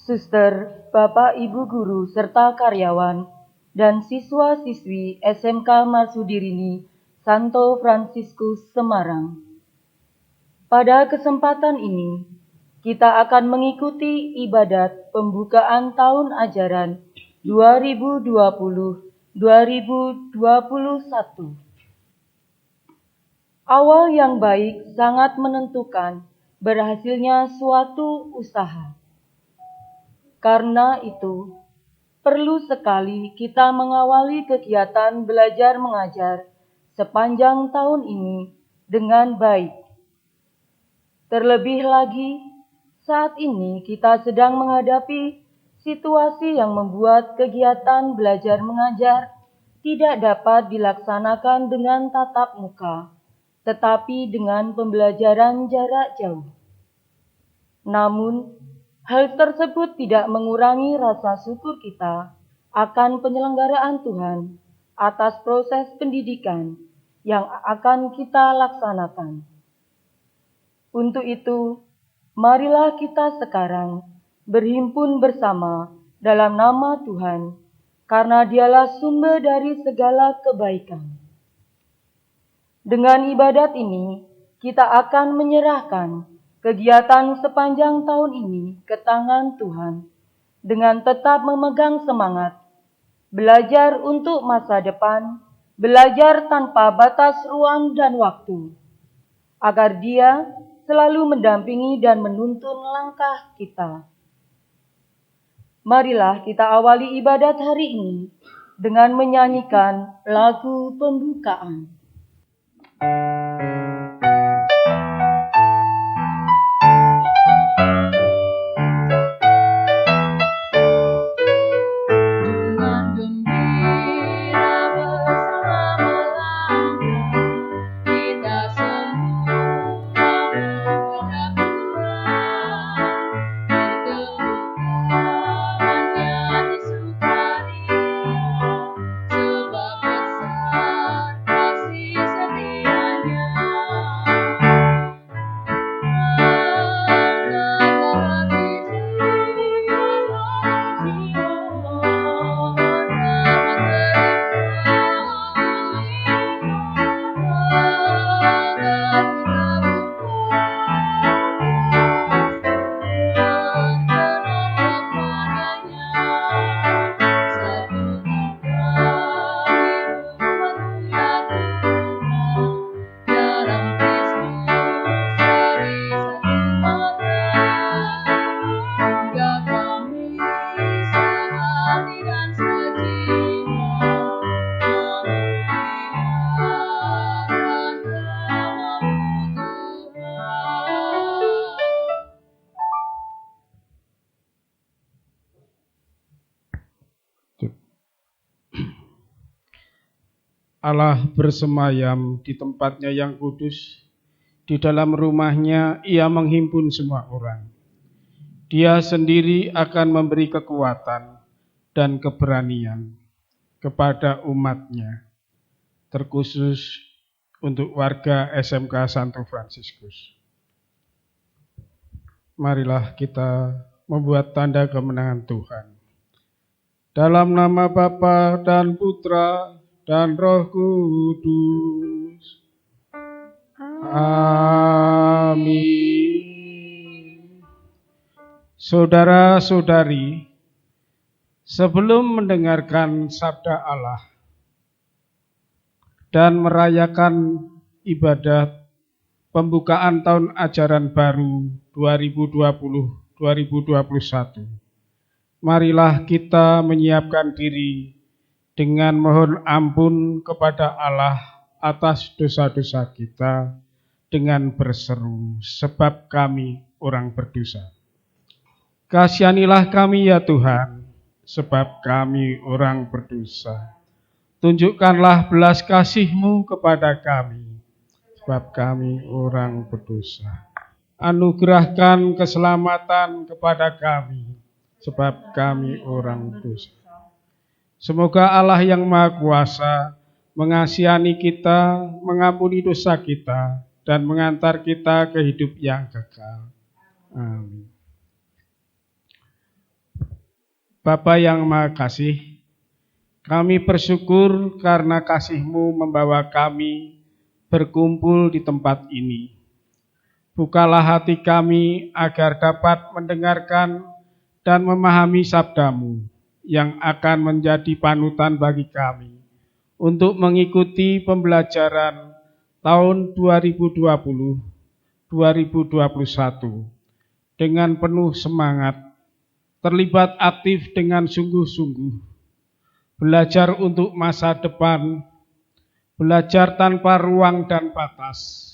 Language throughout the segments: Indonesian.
Suster, Bapak Ibu guru serta karyawan, dan siswa-siswi SMK Marsudirini Santo Fransiskus Semarang. Pada kesempatan ini, kita akan mengikuti ibadat pembukaan tahun ajaran 2020-2021. Awal yang baik sangat menentukan berhasilnya suatu usaha. Karena itu, perlu sekali kita mengawali kegiatan belajar mengajar sepanjang tahun ini dengan baik. Terlebih lagi, saat ini kita sedang menghadapi situasi yang membuat kegiatan belajar mengajar tidak dapat dilaksanakan dengan tatap muka, tetapi dengan pembelajaran jarak jauh. Namun, hal tersebut tidak mengurangi rasa syukur kita akan penyelenggaraan Tuhan atas proses pendidikan yang akan kita laksanakan. Untuk itu, marilah kita sekarang berhimpun bersama dalam nama Tuhan, karena Dialah sumber dari segala kebaikan. Dengan ibadat ini, kita akan menyerahkan kegiatan sepanjang tahun ini ke tangan Tuhan, dengan tetap memegang semangat, belajar untuk masa depan, belajar tanpa batas ruang dan waktu, agar Dia selalu mendampingi dan menuntun langkah kita. Marilah kita awali ibadat hari ini dengan menyanyikan lagu pembukaan. Allah bersemayam di tempatnya yang kudus, di dalam rumahnya Ia menghimpun semua orang. Dia sendiri akan memberi kekuatan dan keberanian kepada umatnya, terkhusus untuk warga SMK Santo Fransiskus. Marilah kita membuat tanda kemenangan Tuhan. Dalam nama Bapa dan Putra dan Roh Kudus. Amin. Saudara-saudari, sebelum mendengarkan sabda Allah dan merayakan ibadat pembukaan tahun ajaran baru 2020-2021, marilah kita menyiapkan diri dengan mohon ampun kepada Allah atas dosa-dosa kita dengan berseru, sebab kami orang berdosa. Kasihanilah kami ya Tuhan, sebab kami orang berdosa. Tunjukkanlah belas kasih-Mu kepada kami, sebab kami orang berdosa. Anugerahkan keselamatan kepada kami, sebab kami orang berdosa. Semoga Allah yang Maha Kuasa mengasihani kita, mengampuni dosa kita, dan mengantar kita ke hidup yang kekal. Amin. Bapa yang Maha Kasih, kami bersyukur karena kasih-Mu membawa kami berkumpul di tempat ini. Bukalah hati kami agar dapat mendengarkan dan memahami sabda-Mu yang akan menjadi panutan bagi kami untuk mengikuti pembelajaran tahun 2020-2021 dengan penuh semangat, terlibat aktif dengan sungguh-sungguh, belajar untuk masa depan, belajar tanpa ruang dan batas,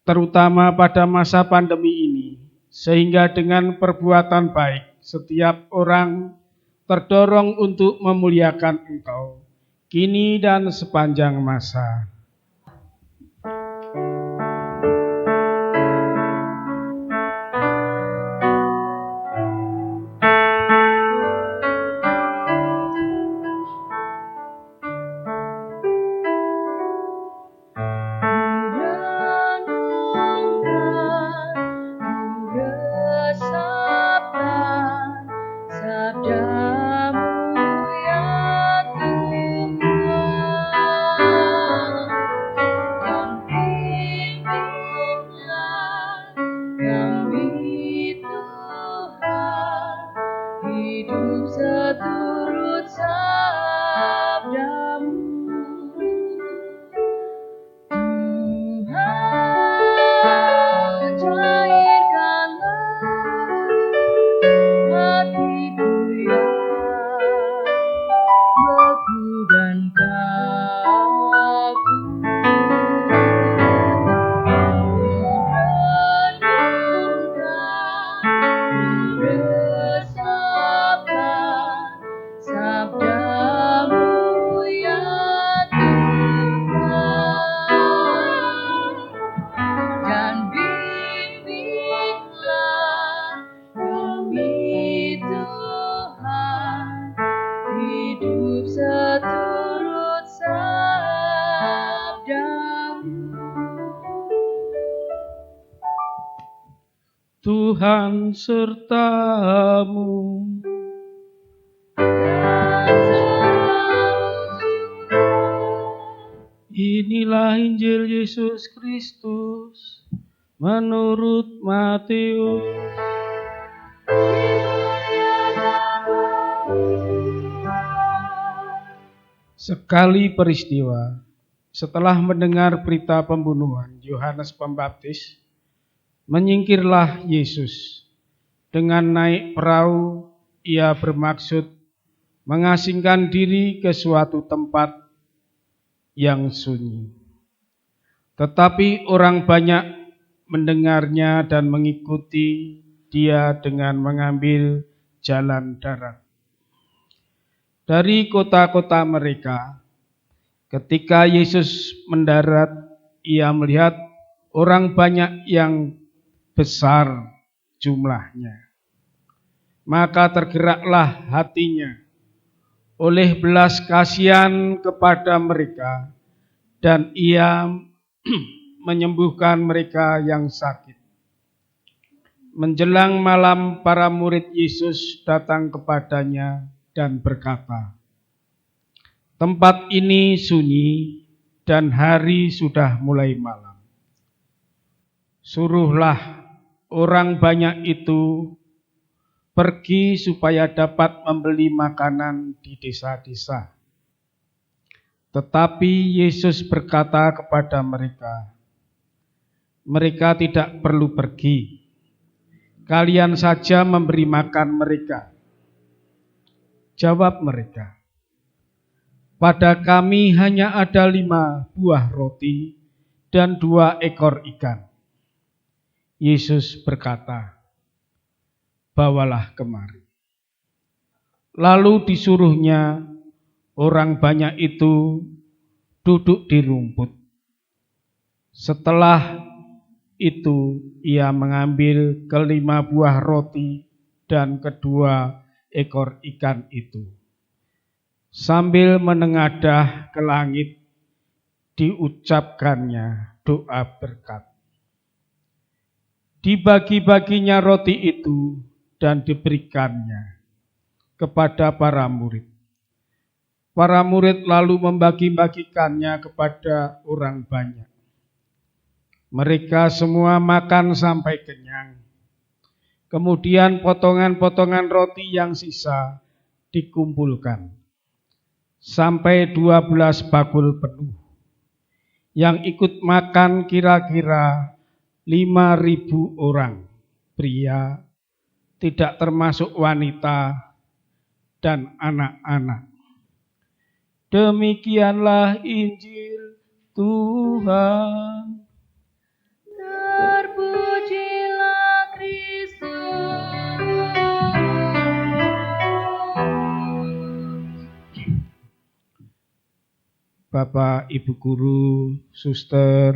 terutama pada masa pandemi ini, sehingga dengan perbuatan baik setiap orang terdorong untuk memuliakan Engkau, kini dan sepanjang masa. Tuhan serta-Mu. Inilah Injil Yesus Kristus menurut Matius. Sekali peristiwa, setelah mendengar berita pembunuhan Yohanes Pembaptis, menyingkirlah Yesus. Dengan naik perahu, ia bermaksud mengasingkan diri ke suatu tempat yang sunyi. Tetapi orang banyak mendengarnya dan mengikuti dia dengan mengambil jalan darat. Dari kota-kota mereka, ketika Yesus mendarat, ia melihat orang banyak yang besar jumlahnya. Maka tergeraklah hatinya oleh belas kasihan kepada mereka, dan ia menyembuhkan mereka yang sakit. Menjelang malam, para murid Yesus datang kepadanya dan berkata, "Tempat ini sunyi dan hari sudah mulai malam. Suruhlah orang banyak itu pergi supaya dapat membeli makanan di desa-desa." Tetapi Yesus berkata kepada mereka, "Mereka tidak perlu pergi. Kalian saja memberi makan mereka." Jawab mereka, "Pada kami hanya ada 5 buah roti dan 2 ekor ikan." Yesus berkata, "Bawalah kemari." Lalu disuruhnya orang banyak itu duduk di rumput. Setelah itu ia mengambil ke-5 buah roti dan ke-2 ekor ikan itu. Sambil menengadah ke langit, diucapkannya doa berkat. Dibagi-baginya roti itu dan diberikannya kepada para murid. Para murid lalu membagi-bagikannya kepada orang banyak. Mereka semua makan sampai kenyang. Kemudian potongan-potongan roti yang sisa dikumpulkan sampai 12 bakul penuh. Yang ikut makan kira-kira 5.000 orang, pria, tidak termasuk wanita dan anak-anak. Demikianlah Injil Tuhan. Terpujilah Kristus. Bapak, Ibu guru, suster,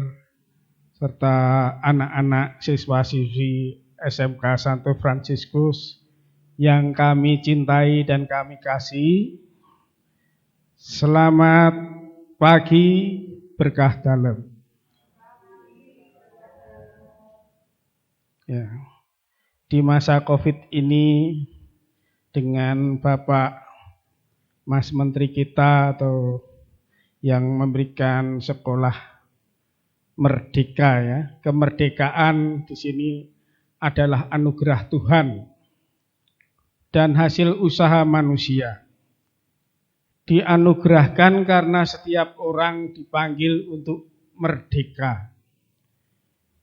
serta anak-anak siswa-siswi SMK Santo Fransiskus yang kami cintai dan kami kasih, selamat pagi, berkah dalam. Ya, di masa COVID ini dengan Bapak Mas Menteri kita atau yang memberikan sekolah merdeka, ya, kemerdekaan di sini adalah anugerah Tuhan dan hasil usaha manusia. Dianugerahkan karena setiap orang dipanggil untuk merdeka.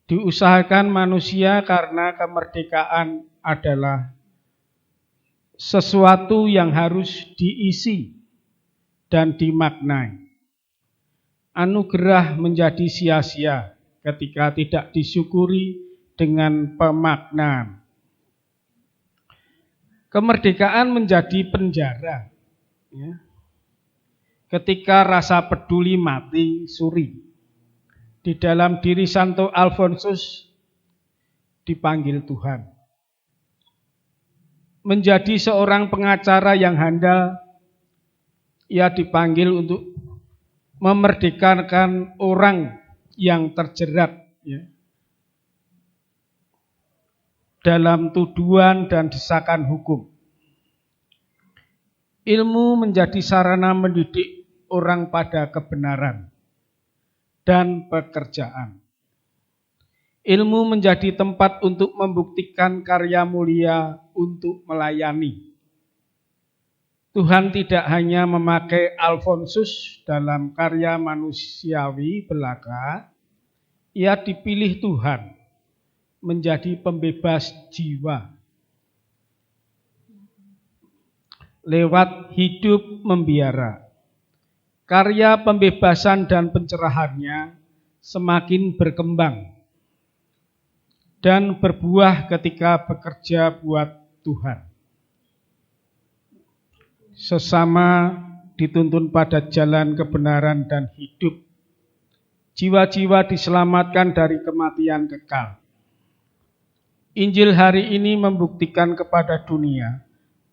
Diusahakan manusia karena kemerdekaan adalah sesuatu yang harus diisi dan dimaknai. Anugerah menjadi sia-sia ketika tidak disyukuri dengan pemaknaan. Kemerdekaan menjadi penjara, ya, ketika rasa peduli mati suri. Di dalam diri Santo Alfonsus dipanggil Tuhan. Menjadi seorang pengacara yang handal, ia dipanggil untuk memerdekakan orang yang terjerat, ya, dalam tuduhan dan desakan hukum. Ilmu menjadi sarana mendidik orang pada kebenaran dan pekerjaan. Ilmu menjadi tempat untuk membuktikan karya mulia untuk melayani. Tuhan tidak hanya memakai Alfonsus dalam karya manusiawi belaka, ia dipilih Tuhan menjadi pembebas jiwa. Lewat hidup membiara, karya pembebasan dan pencerahannya semakin berkembang dan berbuah ketika bekerja buat Tuhan. Sesama dituntun pada jalan kebenaran dan hidup. Jiwa-jiwa diselamatkan dari kematian kekal. Injil hari ini membuktikan kepada dunia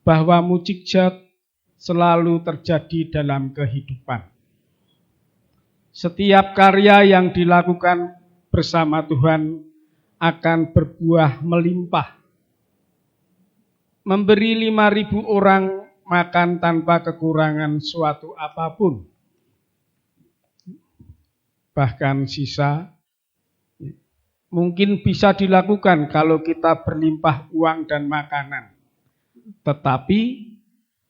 bahwa mukjizat selalu terjadi dalam kehidupan. Setiap karya yang dilakukan bersama Tuhan akan berbuah melimpah. Memberi 5.000 orang makan tanpa kekurangan suatu apapun. Bahkan sisa mungkin bisa dilakukan kalau kita berlimpah uang dan makanan. Tetapi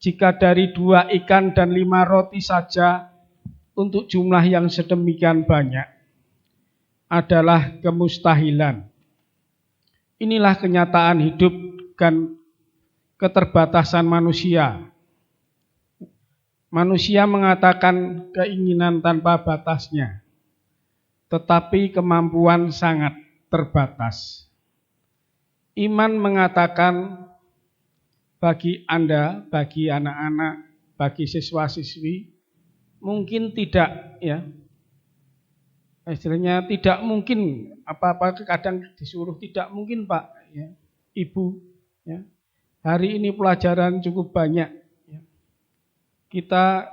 jika dari 2 ikan dan 5 roti saja untuk jumlah yang sedemikian banyak adalah kemustahilan. Inilah kenyataan hidup dan keterbatasan manusia. Manusia mengatakan keinginan tanpa batasnya, tetapi kemampuan sangat terbatas. Iman mengatakan bagi Anda, bagi anak-anak, bagi siswa-siswi, mungkin tidak, ya. Istilahnya tidak mungkin, apa-apa kadang disuruh tidak mungkin Pak, ya, Ibu, ya. Hari ini pelajaran cukup banyak. Kita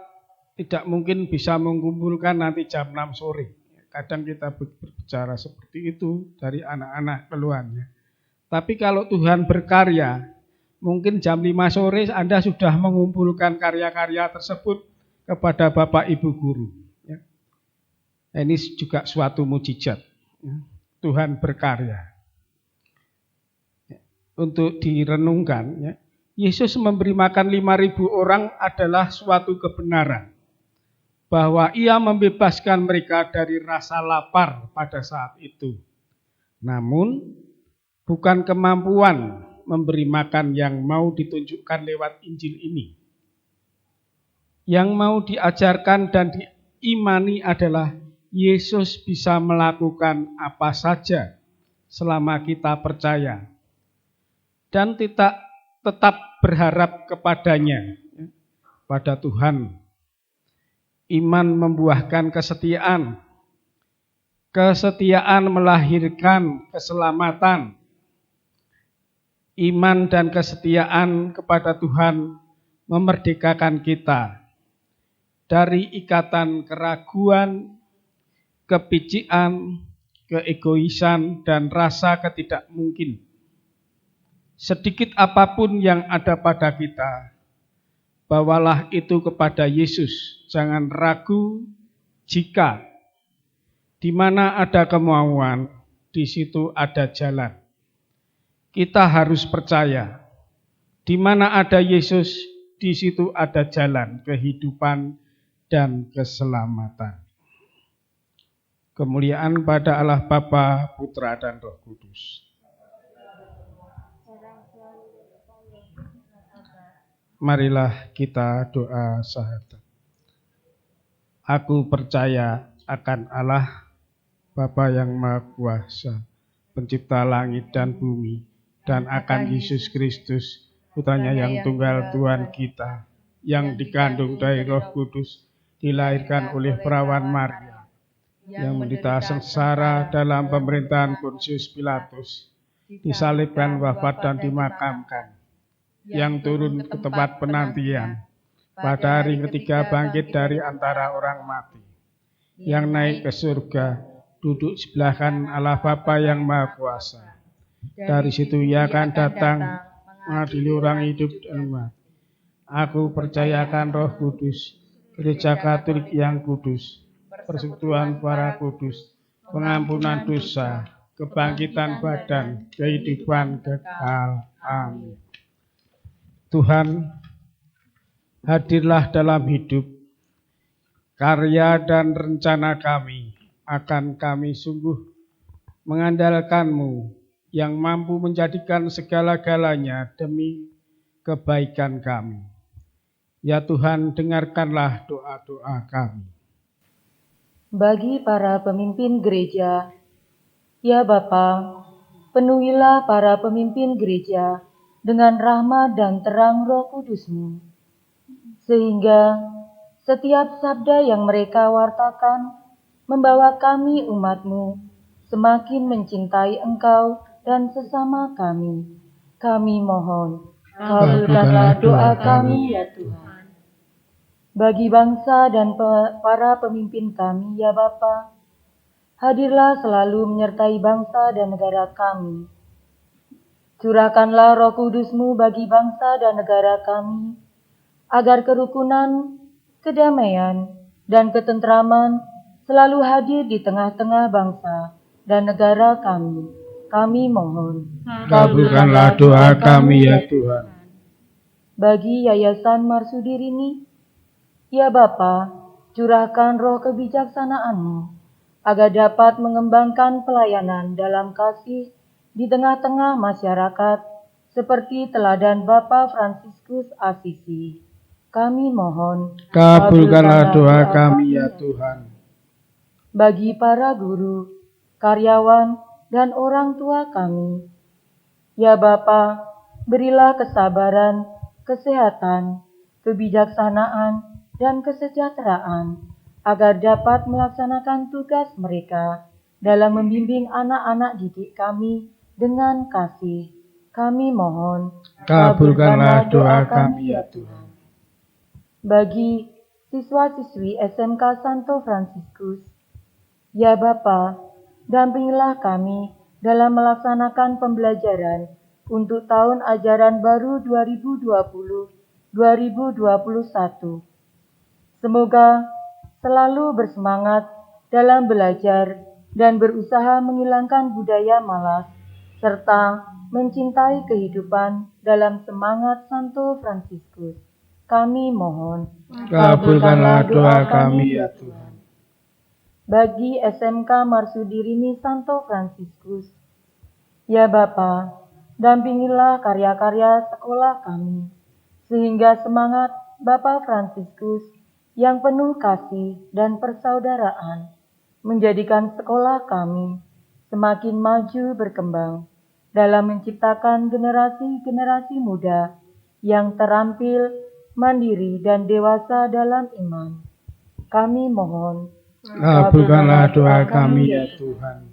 tidak mungkin bisa mengumpulkan nanti jam 6 sore. Kadang kita berbicara seperti itu dari anak-anak keluhannya. Tapi kalau Tuhan berkarya, Mungkin jam 5 sore Anda sudah mengumpulkan karya-karya tersebut kepada Bapak Ibu guru. Ya. Ini juga suatu mujizat. Ya. Tuhan berkarya. Ya. Untuk direnungkan, ya. Yesus memberi makan 5.000 orang adalah suatu kebenaran. Bahwa ia membebaskan mereka dari rasa lapar pada saat itu. Namun, bukan kemampuan memberi makan yang mau ditunjukkan lewat Injil ini. Yang mau diajarkan dan diimani adalah Yesus bisa melakukan apa saja selama kita percaya. Dan tetap berharap kepadanya, pada Tuhan. Iman membuahkan kesetiaan. Kesetiaan melahirkan keselamatan. Iman dan kesetiaan kepada Tuhan memerdekakan kita dari ikatan keraguan, kepicikan, keegoisan, dan rasa ketidakmungkin. Sedikit apapun yang ada pada kita, bawalah itu kepada Yesus. Jangan ragu, jika di mana ada kemauan, di situ ada jalan. Kita harus percaya, di mana ada Yesus, di situ ada jalan, kehidupan, dan keselamatan. Kemuliaan pada Allah Bapa, Putra, dan Roh Kudus. Marilah kita doa syahadat. Aku percaya akan Allah, Bapa yang Maha Kuasa, pencipta langit dan bumi, dan akan Yesus Kristus, Putranya yang tunggal Tuhan kita, yang dikandung dari Roh Kudus, dilahirkan oleh perawan Maria, yang menderita sengsara dalam pemerintahan Pontius Pilatus, disalibkan, wafat, dan dimakamkan, yang turun ke tempat penantian, pada hari ketiga bangkit dari antara orang mati, yang naik ke surga, duduk sebelah kanan Allah Bapa yang Maha Kuasa. Dari situ ia akan datang mengadili orang hidup dan mati. Aku percayakan Roh Kudus, Gereja Katolik yang kudus, persekutuan para kudus, pengampunan dosa, kebangkitan badan, kehidupan kekal. Amin. Tuhan, hadirlah dalam hidup, karya dan rencana kami, akan kami sungguh mengandalkan-Mu yang mampu menjadikan segala-galanya demi kebaikan kami. Ya Tuhan, dengarkanlah doa-doa kami. Bagi para pemimpin gereja, ya Bapa, penuhilah para pemimpin gereja dengan rahmat dan terang Roh Kudus-Mu, sehingga setiap sabda yang mereka wartakan membawa kami umat-Mu semakin mencintai Engkau dan sesama kami. Kami mohon, kabulkanlah doa kami ya Tuhan. Bagi bangsa dan para pemimpin kami ya Bapa, hadirlah selalu menyertai bangsa dan negara kami. Curahkanlah Roh Kudus-Mu bagi bangsa dan negara kami, agar kerukunan, kedamaian, dan ketentraman selalu hadir di tengah-tengah bangsa dan negara kami. Kami mohon, Kabulkanlah doa kami ya Tuhan. Bagi Yayasan Marsudi Rini, ya Bapa, curahkan roh kebijaksanaan-Mu, agar dapat mengembangkan pelayanan dalam kasih di tengah-tengah masyarakat, seperti teladan Bapa Fransiskus Asisi. Kami mohon, Kabulkanlah doa kami ya Tuhan. Bagi para guru, karyawan, dan orang tua kami, ya Bapa, berilah kesabaran, kesehatan, kebijaksanaan, dan kesejahteraan, agar dapat melaksanakan tugas mereka dalam membimbing anak-anak didik kami dengan kasih. Kami mohon, Kabulkanlah doa kami ya Tuhan. Bagi siswa-siswi SMK Santo Fransiskus, ya Bapa, dampingilah kami dalam melaksanakan pembelajaran untuk tahun ajaran baru 2020-2021. Semoga selalu bersemangat dalam belajar dan berusaha menghilangkan budaya malas, serta mencintai kehidupan dalam semangat Santo Fransiskus. Kami mohon, Kabulkanlah doa kami ya Tuhan. Bagi SMK Marsudirini Santo Fransiskus, ya Bapa, dampingilah karya-karya sekolah kami, sehingga semangat Bapa Fransiskus yang penuh kasih dan persaudaraan menjadikan sekolah kami semakin maju berkembang dalam menciptakan generasi-generasi muda yang terampil, mandiri, dan dewasa dalam iman. Kami mohon, Kabulkanlah doa kami ya Tuhan.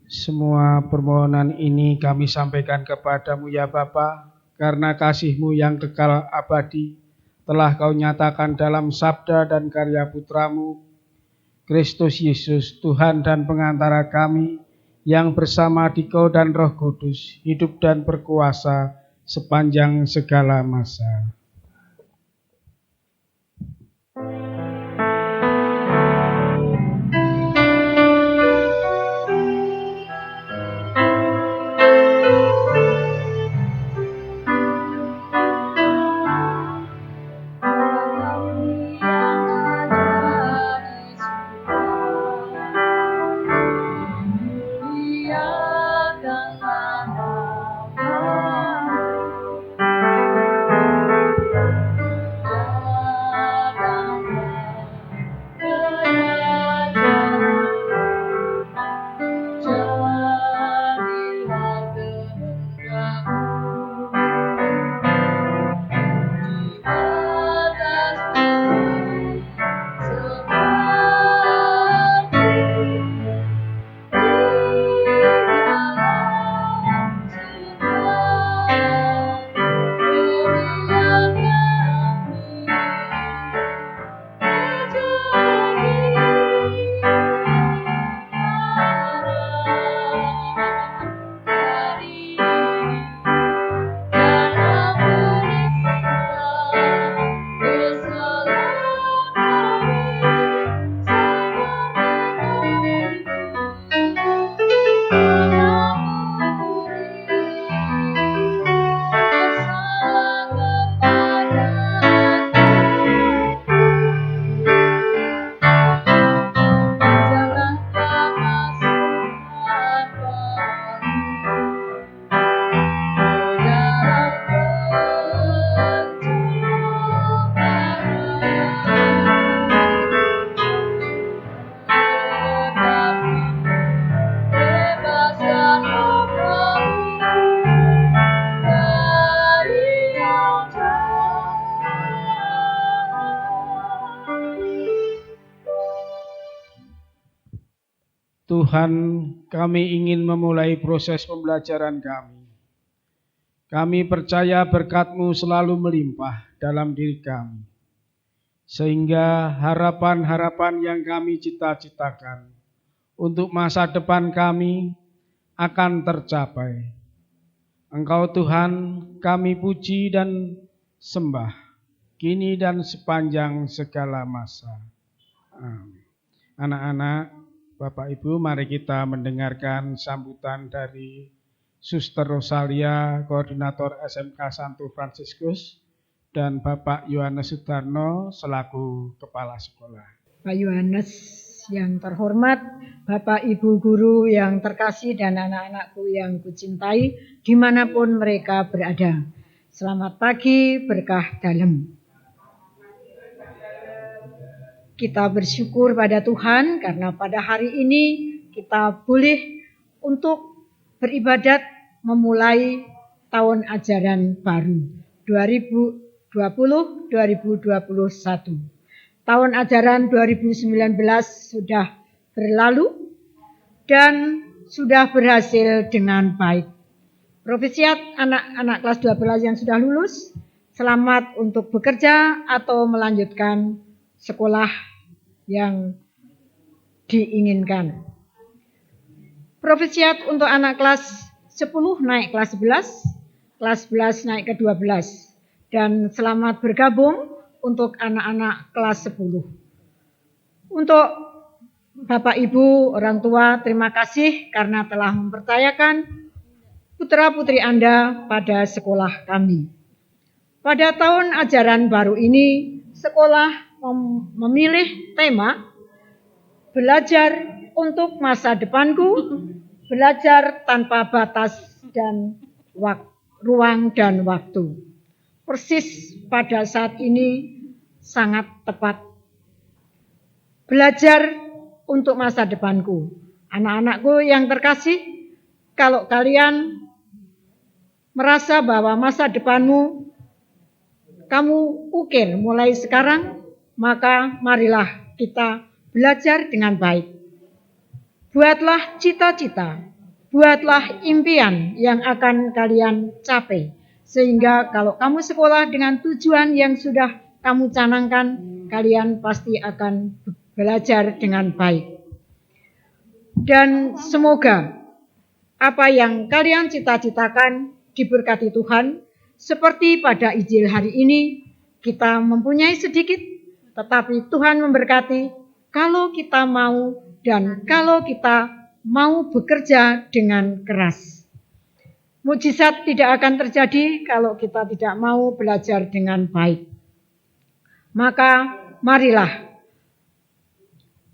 Semua permohonan ini kami sampaikan kepadamu ya Bapa, karena kasih-Mu yang kekal abadi telah Kau nyatakan dalam sabda dan karya Putramu, Kristus Yesus, Tuhan dan pengantara kami, yang bersama Dikau dan Roh Kudus, hidup dan berkuasa sepanjang segala masa. Tuhan, kami ingin memulai proses pembelajaran kami. Kami percaya berkat-Mu selalu melimpah dalam diri kami, sehingga harapan-harapan yang kami cita-citakan untuk masa depan kami akan tercapai. Engkau Tuhan, kami puji dan sembah, kini dan sepanjang segala masa. Amin. Anak-anak, Bapak Ibu, mari kita mendengarkan sambutan dari Suster Rosalia, Koordinator SMK Santo Fransiskus, dan Bapak Yohanes Sudarno selaku Kepala Sekolah. Pak Yohanes yang terhormat, Bapak Ibu Guru yang terkasih dan anak-anakku yang kucintai dimanapun mereka berada. Selamat pagi, berkah dalam. Kita bersyukur pada Tuhan karena pada hari ini kita boleh untuk beribadat memulai tahun ajaran baru 2020-2021. Tahun ajaran 2019 sudah berlalu dan sudah berhasil dengan baik. Profesiat anak-anak kelas 12 yang sudah lulus, selamat untuk bekerja atau melanjutkan sekolah yang diinginkan. Profesiat untuk anak kelas 10 naik kelas 11, kelas 11 naik ke 12. Dan selamat bergabung untuk anak-anak kelas 10. Untuk Bapak Ibu, orang tua, terima kasih karena telah mempercayakan putra-putri Anda pada sekolah kami. Pada tahun ajaran baru ini, sekolah memilih tema belajar untuk masa depanku, belajar tanpa batas dan ruang dan waktu. Persis pada saat ini sangat tepat. Belajar untuk masa depanku. Anak-anakku yang terkasih, kalau kalian merasa bahwa masa depanmu kamu ukir mulai sekarang, maka marilah kita belajar dengan baik. Buatlah cita-cita, buatlah impian yang akan kalian capai. Sehingga kalau kamu sekolah dengan tujuan yang sudah kamu canangkan, kalian pasti akan belajar dengan baik. Dan semoga apa yang kalian cita-citakan diberkati Tuhan. Seperti pada Injil hari ini, kita mempunyai sedikit, tetapi Tuhan memberkati kalau kita mau dan kalau kita mau bekerja dengan keras. Mujizat tidak akan terjadi kalau kita tidak mau belajar dengan baik. Maka marilah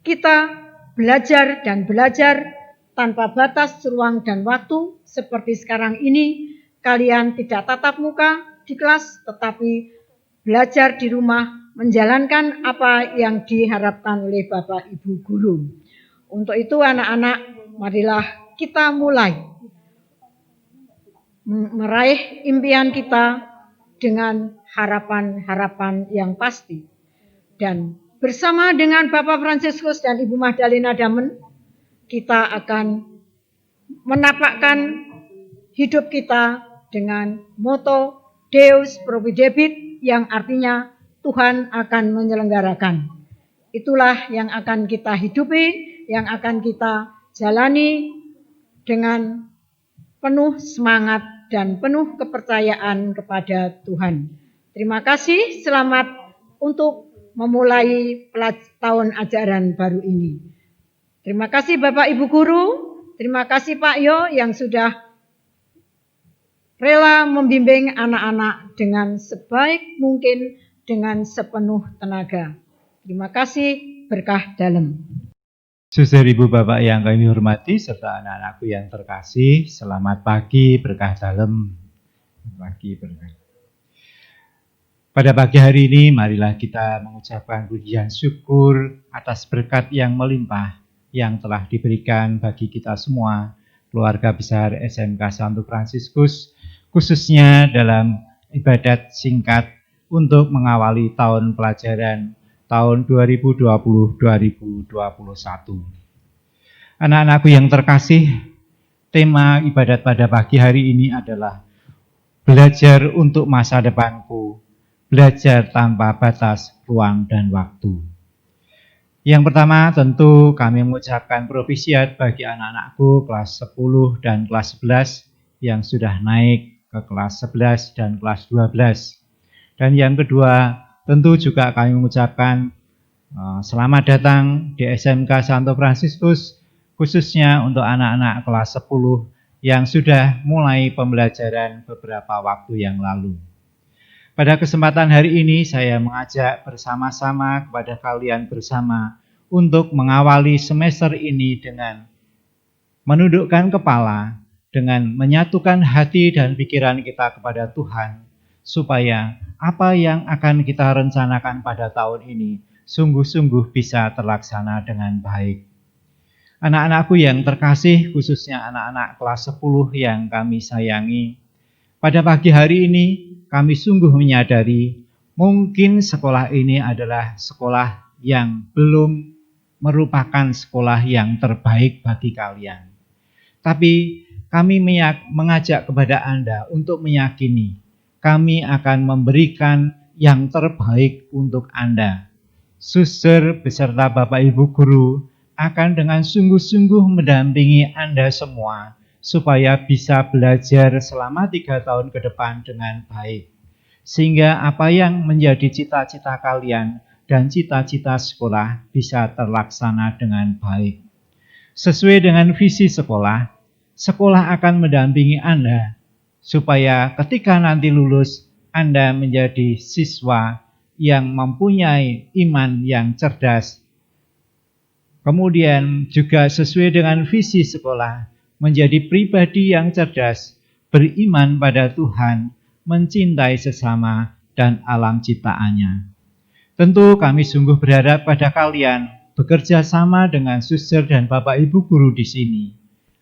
kita belajar dan belajar tanpa batas ruang dan waktu. Seperti sekarang ini, kalian tidak tatap muka di kelas, tetapi belajar di rumah, menjalankan apa yang diharapkan oleh Bapak Ibu Guru. Untuk itu anak-anak, marilah kita mulai meraih impian kita dengan harapan-harapan yang pasti. Dan bersama dengan Bapak Fransiskus dan Ibu Magdalena Damen, kita akan menapakkan hidup kita dengan moto Deus Providebit, yang artinya Tuhan akan menyelenggarakan. Itulah yang akan kita hidupi, yang akan kita jalani dengan penuh semangat dan penuh kepercayaan kepada Tuhan. Terima kasih, selamat untuk memulai tahun ajaran baru ini. Terima kasih Bapak Ibu Guru, terima kasih Pak Yo yang sudah rela membimbing anak-anak dengan sebaik mungkin, dengan sepenuh tenaga. Terima kasih, berkah dalam. Saudara Ibu Bapak yang kami hormati serta anak-anakku yang terkasih, selamat pagi, berkah dalam. Pagi berkah. Pada pagi hari ini marilah kita mengucapkan pujian syukur atas berkat yang melimpah yang telah diberikan bagi kita semua, keluarga besar SMK Santo Fransiskus, khususnya dalam ibadat singkat untuk mengawali tahun pelajaran tahun 2020-2021. Anak-anakku yang terkasih, tema ibadat pada pagi hari ini adalah belajar untuk masa depanku, belajar tanpa batas ruang dan waktu. Yang pertama tentu kami mengucapkan propisiat bagi anak-anakku kelas 10 dan kelas 11 yang sudah naik ke kelas 11 dan kelas 12. Dan yang kedua, tentu juga kami mengucapkan selamat datang di SMK Santo Fransiskus, khususnya untuk anak-anak kelas 10 yang sudah mulai pembelajaran beberapa waktu yang lalu. Pada kesempatan hari ini saya mengajak bersama-sama kepada kalian bersama untuk mengawali semester ini dengan menundukkan kepala, dengan menyatukan hati dan pikiran kita kepada Tuhan, supaya apa yang akan kita rencanakan pada tahun ini sungguh-sungguh bisa terlaksana dengan baik. Anak-anakku yang terkasih, khususnya anak-anak kelas 10 yang kami sayangi, pada pagi hari ini kami sungguh menyadari mungkin sekolah ini adalah sekolah yang belum merupakan sekolah yang terbaik bagi kalian. Tapi kami mengajak kepada Anda untuk meyakini kami akan memberikan yang terbaik untuk Anda. Suster beserta Bapak Ibu Guru akan dengan sungguh-sungguh mendampingi Anda semua supaya bisa belajar selama 3 tahun ke depan dengan baik. Sehingga apa yang menjadi cita-cita kalian dan cita-cita sekolah bisa terlaksana dengan baik. Sesuai dengan visi sekolah, sekolah akan mendampingi Anda supaya ketika nanti lulus, Anda menjadi siswa yang mempunyai iman yang cerdas. Kemudian juga sesuai dengan visi sekolah, menjadi pribadi yang cerdas, beriman pada Tuhan, mencintai sesama dan alam ciptaannya. Tentu kami sungguh berharap pada kalian bekerja sama dengan suster dan Bapak Ibu guru di sini.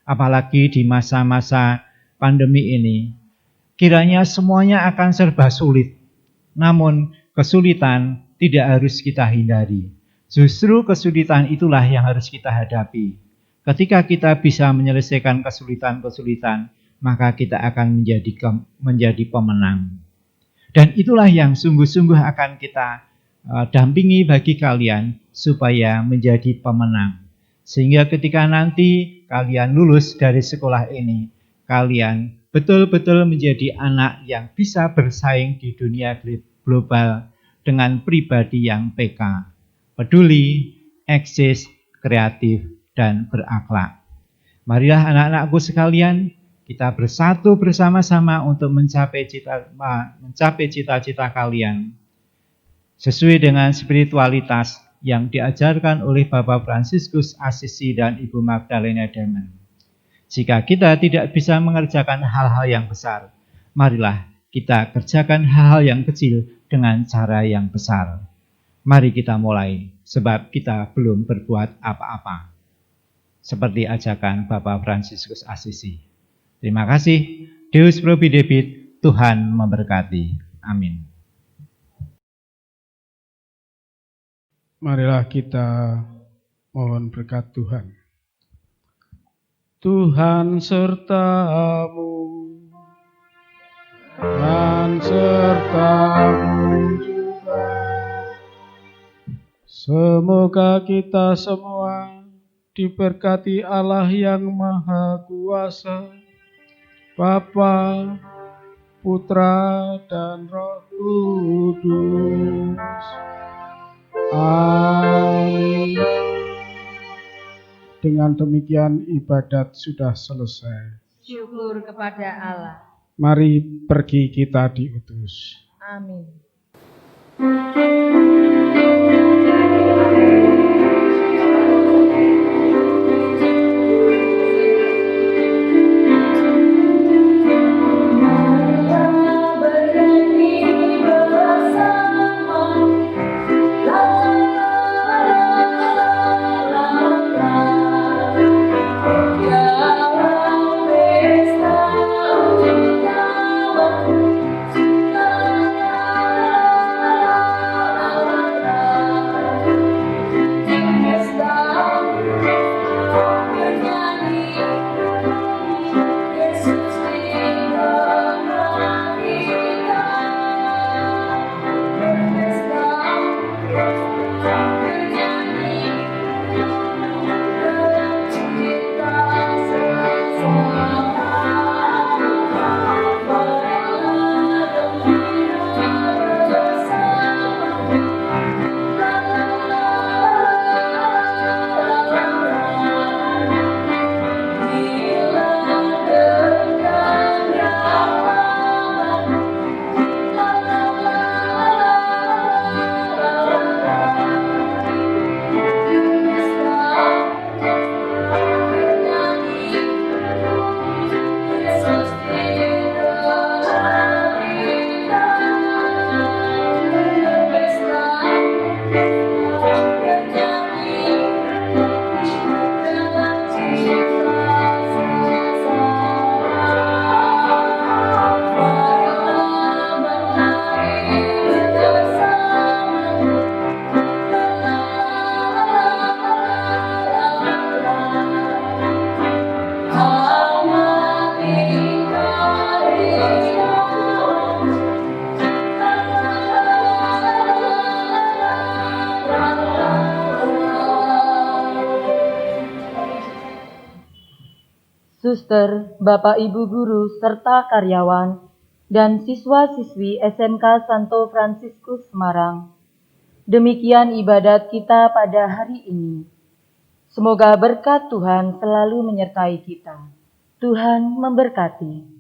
Apalagi di masa-masa pandemi ini. Kiranya semuanya akan serba sulit. Namun kesulitan tidak harus kita hindari. Justru kesulitan itulah yang harus kita hadapi. Ketika kita bisa menyelesaikan kesulitan-kesulitan, maka kita akan menjadi pemenang. Dan itulah yang sungguh-sungguh akan kita dampingi bagi kalian supaya menjadi pemenang. Sehingga ketika nanti kalian lulus dari sekolah ini, kalian betul-betul menjadi anak yang bisa bersaing di dunia global dengan pribadi yang PK, peduli, eksis, kreatif, dan berakhlak. Marilah anak-anakku sekalian, kita bersatu bersama-sama untuk mencapai cita-cita kalian sesuai dengan spiritualitas yang diajarkan oleh Bapak Fransiskus Assisi dan Ibu Magdalena Demen. Jika kita tidak bisa mengerjakan hal-hal yang besar, marilah kita kerjakan hal-hal yang kecil dengan cara yang besar. Mari kita mulai, sebab kita belum berbuat apa-apa. Seperti ajakan Bapak Fransiskus Assisi. Terima kasih. Deus Providebit, Tuhan memberkati. Amin. Marilah kita mohon berkat Tuhan. Tuhan sertamu dan sertamu juga. Semoga kita semua diberkati Allah yang Maha Kuasa, Bapa, Putra, dan Roh Kudus. Amin. Dengan demikian ibadat sudah selesai. Syukur kepada Allah. Mari pergi kita diutus. Amin. suster, Bapak Ibu guru, serta karyawan, dan siswa-siswi SMK Santo Fransiskus Semarang. Demikian ibadat kita pada hari ini. Semoga berkat Tuhan selalu menyertai kita. Tuhan memberkati.